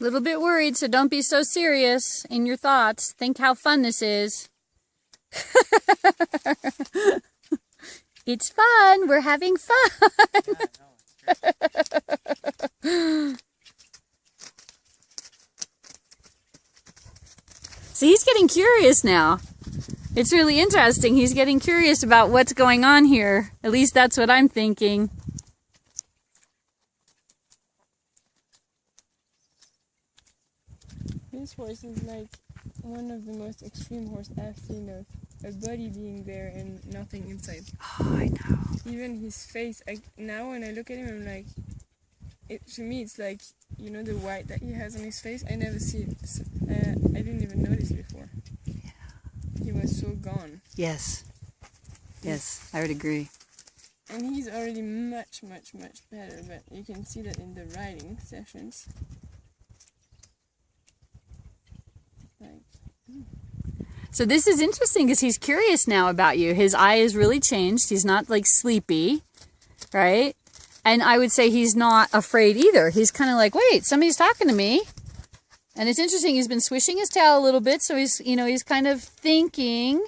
A little bit worried, so don't be so serious in your thoughts. Think how fun this is. It's fun. We're having fun. See, he's getting curious now. It's really interesting. He's getting curious about what's going on here. At least that's what I'm thinking. This horse is like one of the most extreme horses I've seen, of a body being there and nothing inside. Oh, I know. Even his face, now when I look at him, I'm like, to me it's like, you know, the white that he has on his face, I never see it. I didn't even notice before. Yeah. He was so gone. Yes. Yes, I would agree. And he's already much, much, much better, but you can see that in the riding sessions. So this is interesting because he's curious now about you. His eye has really changed. He's not like sleepy, right? And I would say he's not afraid either. He's kind of like, wait, somebody's talking to me. And it's interesting. He's been swishing his tail a little bit. So he's, you know, he's kind of thinking,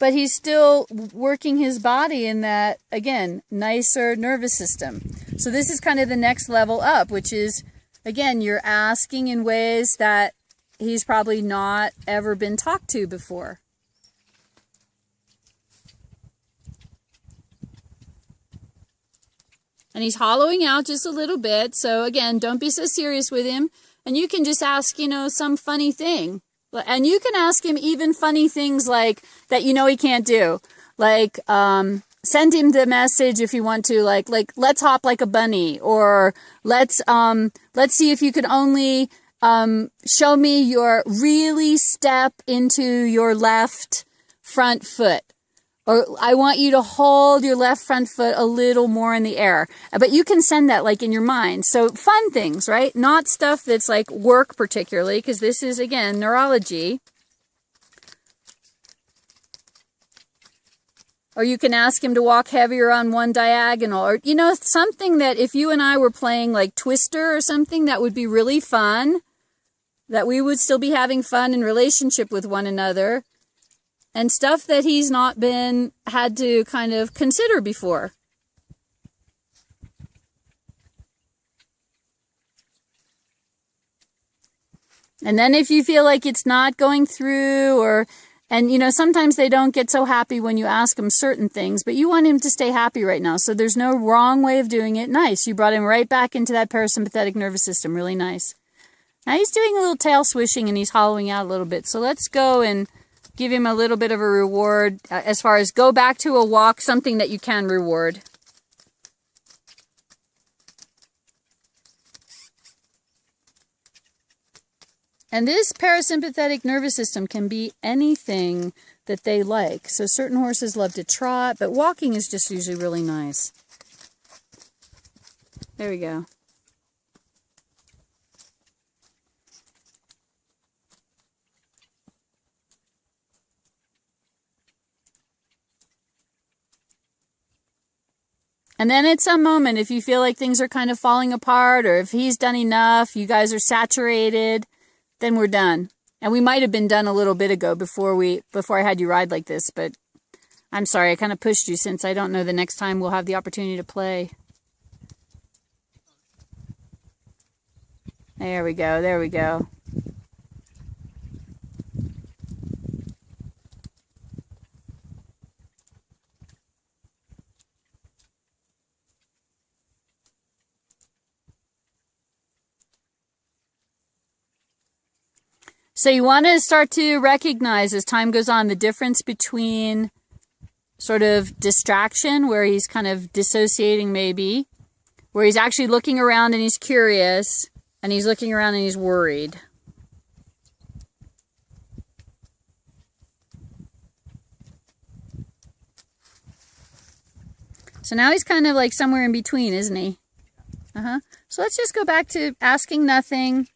but he's still working his body in that, again, nicer nervous system. So this is kind of the next level up, which is, again, you're asking in ways that he's probably not ever been talked to before. And he's hollowing out just a little bit. So again, don't be so serious with him. And you can just ask, you know, some funny thing. And you can ask him even funny things like that, you know, he can't do. Like, send him the message if you want to, like, let's hop like a bunny, or let's see if you could only show me your really step into your left front foot. Or I want you to hold your left front foot a little more in the air. But you can send that like in your mind. So fun things, right? Not stuff that's like work particularly, because this is, again, neurology. Or you can ask him to walk heavier on one diagonal. Or, you know, something that if you and I were playing like Twister or something, that would be really fun. That we would still be having fun in relationship with one another. And stuff that he's not had to kind of consider before. And then if you feel like it's not going through, and you know, sometimes they don't get so happy when you ask them certain things, but you want him to stay happy right now. So there's no wrong way of doing it. Nice. You brought him right back into that parasympathetic nervous system. Really nice. Now he's doing a little tail swishing and he's hollowing out a little bit. So let's go and give him a little bit of a reward as far as go back to a walk, something that you can reward. And this parasympathetic nervous system can be anything that they like. So certain horses love to trot, but walking is just usually really nice. There we go. And then at some moment, if you feel like things are kind of falling apart, or if he's done enough, you guys are saturated, then we're done. And we might have been done a little bit ago before I had you ride like this, but I'm sorry, I kind of pushed you since I don't know the next time we'll have the opportunity to play. There we go, there we go. So you want to start to recognize as time goes on the difference between sort of distraction, where he's kind of dissociating maybe, where he's actually looking around and he's curious, and he's looking around and he's worried. So now he's kind of like somewhere in between, isn't he? So let's just go back to asking nothing.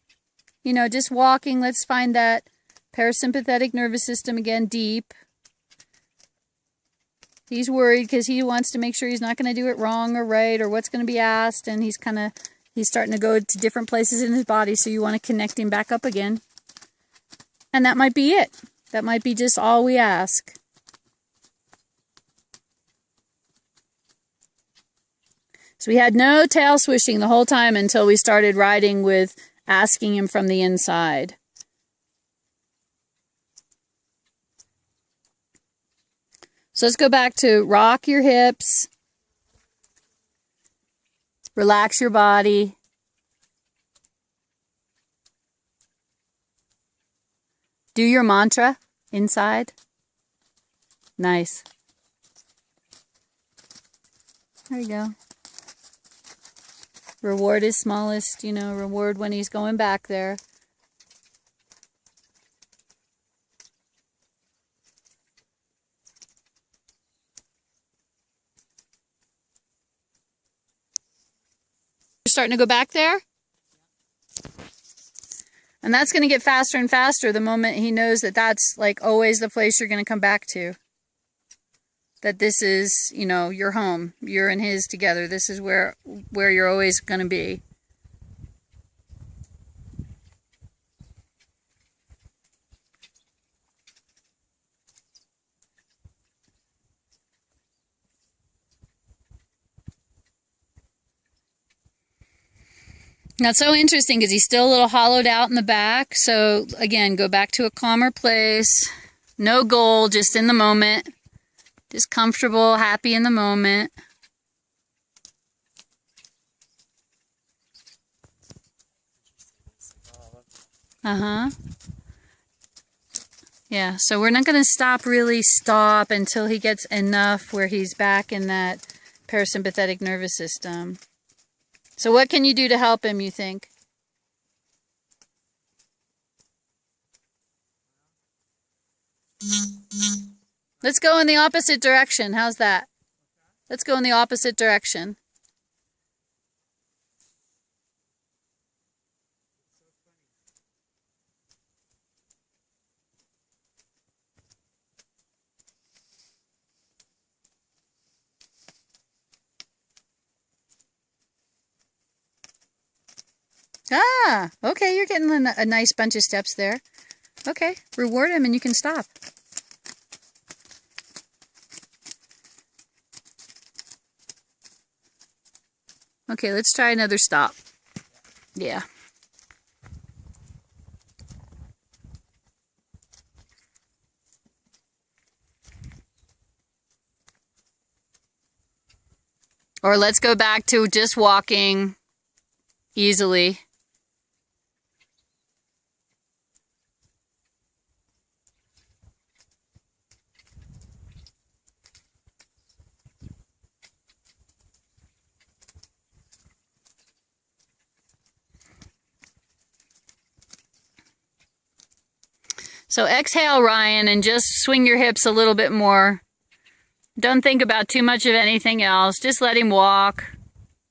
You know, just walking. Let's find that parasympathetic nervous system again, deep. He's worried because he wants to make sure he's not going to do it wrong or right or what's going to be asked. And he's kind of He's starting to go to different places in his body, so you want to connect him back up again. And that might be it. That might be just all we ask. So we had no tail swishing the whole time until we started riding with asking him from the inside. So let's go back to rock your hips. Relax your body. Do your mantra inside. Nice. There you go. Reward his smallest, reward when he's going back there. You're starting to go back there? And that's going to get faster and faster the moment he knows that that's like always the place you're going to come back to. That this is, your home. You're and his together. This is where you're always going to be. That's so interesting because he's still a little hollowed out in the back. So again, go back to a calmer place. No goal, just in the moment. Just comfortable, happy in the moment. Yeah, so we're not going to really stop until he gets enough where he's back in that parasympathetic nervous system. So what can you do to help him, you think? Let's go in the opposite direction. How's that? Let's go in the opposite direction. Ah, okay, you're getting a nice bunch of steps there. Okay, reward him and you can stop. Okay, let's try another stop. Yeah. Or let's go back to just walking easily. So exhale, Ryan, and just swing your hips a little bit more. Don't think about too much of anything else. Just let him walk.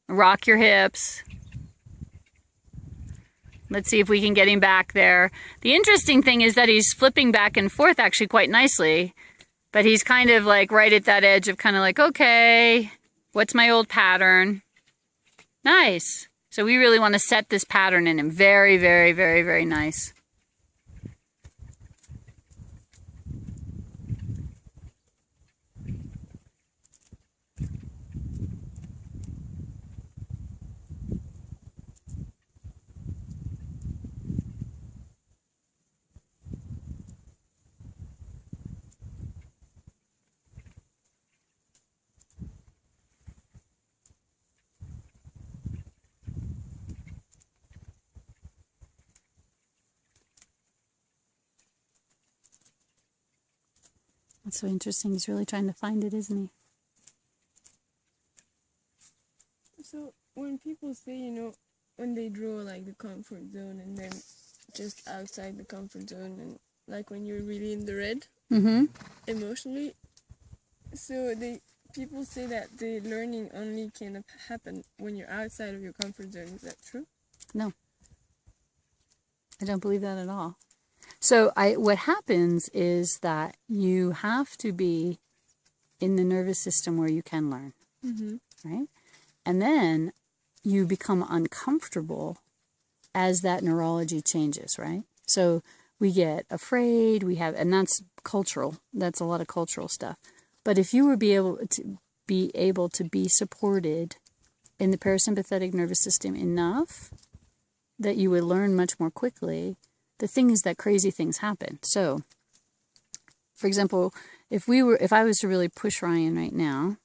Rock your hips. Let's see if we can get him back there. The interesting thing is that he's flipping back and forth actually quite nicely. But he's kind of like right at that edge of kind of like, okay, what's my old pattern? Nice. So we really want to set this pattern in him. Very, very, very, very nice. That's so interesting. He's really trying to find it, isn't he? So when people say, when they draw like the comfort zone and then just outside the comfort zone and like when you're really in the red emotionally, so people say that the learning only can happen when you're outside of your comfort zone. Is that true? No. I don't believe that at all. So what happens is that you have to be in the nervous system where you can learn, right? And then you become uncomfortable as that neurology changes, right? So we get afraid, and that's cultural. That's a lot of cultural stuff. But if you were able to be supported in the parasympathetic nervous system enough that you would learn much more quickly, the thing is that crazy things happen. So, for example, if I was to really push Ryan right now,